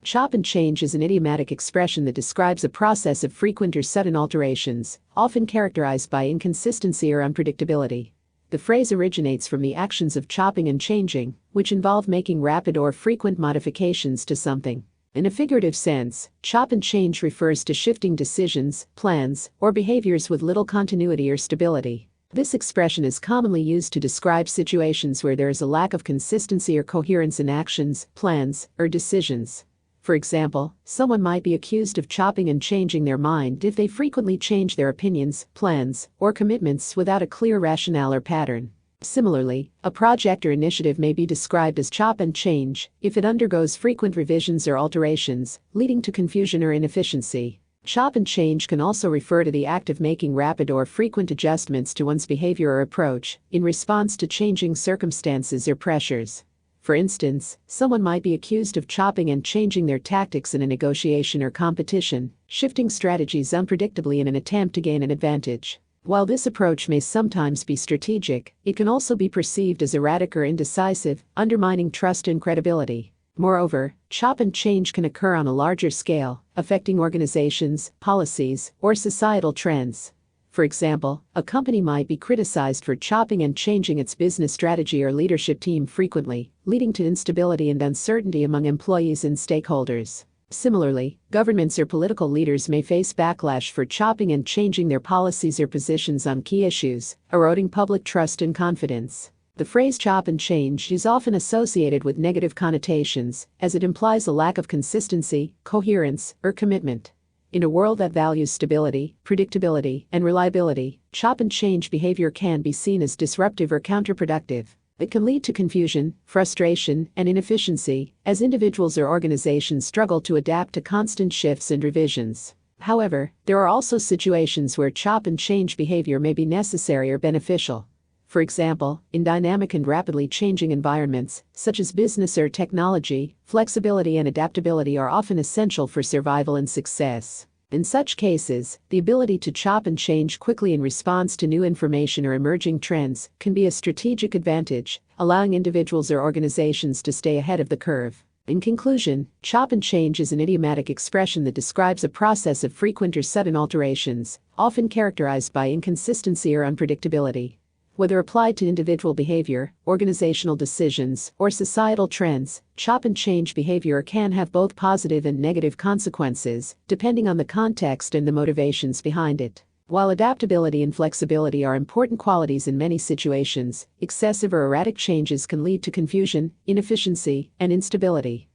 Chop and change is an idiomatic expression that describes a process of frequent or sudden alterations, often characterized by inconsistency or unpredictability. The phrase originates from the actions of chopping and changing, which involve making rapid or frequent modifications to something. In a figurative sense, chop and change refers to shifting decisions, plans, or behaviors with little continuity or stability. This expression is commonly used to describe situations where there is a lack of consistency or coherence in actions, plans, or decisions. For example, someone might be accused of chopping and changing their mind if they frequently change their opinions, plans, or commitments without a clear rationale or pattern. Similarly, a project or initiative may be described as chop and change if it undergoes frequent revisions or alterations, leading to confusion or inefficiency. Chop and change can also refer to the act of making rapid or frequent adjustments to one's behavior or approach in response to changing circumstances or pressures. For instance, someone might be accused of chopping and changing their tactics in a negotiation or competition, shifting strategies unpredictably in an attempt to gain an advantage. While this approach may sometimes be strategic, it can also be perceived as erratic or indecisive, undermining trust and credibility. Moreover, chop and change can occur on a larger scale, affecting organizations, policies, or societal trends. For example, a company might be criticized for chopping and changing its business strategy or leadership team frequently, leading to instability and uncertainty among employees and stakeholders. Similarly, governments or political leaders may face backlash for chopping and changing their policies or positions on key issues, eroding public trust and confidence. The phrase chop and change is often associated with negative connotations, as it implies a lack of consistency, coherence, or commitment. In a world that values stability, predictability, and reliability, chop and change behavior can be seen as disruptive or counterproductive. It can lead to confusion, frustration, and inefficiency, as individuals or organizations struggle to adapt to constant shifts and revisions. However, there are also situations where chop and change behavior may be necessary or beneficial. For example, in dynamic and rapidly changing environments, such as business or technology, flexibility and adaptability are often essential for survival and success. In such cases, the ability to chop and change quickly in response to new information or emerging trends can be a strategic advantage, allowing individuals or organizations to stay ahead of the curve. In conclusion, chop and change is an idiomatic expression that describes a process of frequent or sudden alterations, often characterized by inconsistency or unpredictability. Whether applied to individual behavior, organizational decisions, or societal trends, chop and change behavior can have both positive and negative consequences, depending on the context and the motivations behind it. While adaptability and flexibility are important qualities in many situations, excessive or erratic changes can lead to confusion, inefficiency, and instability.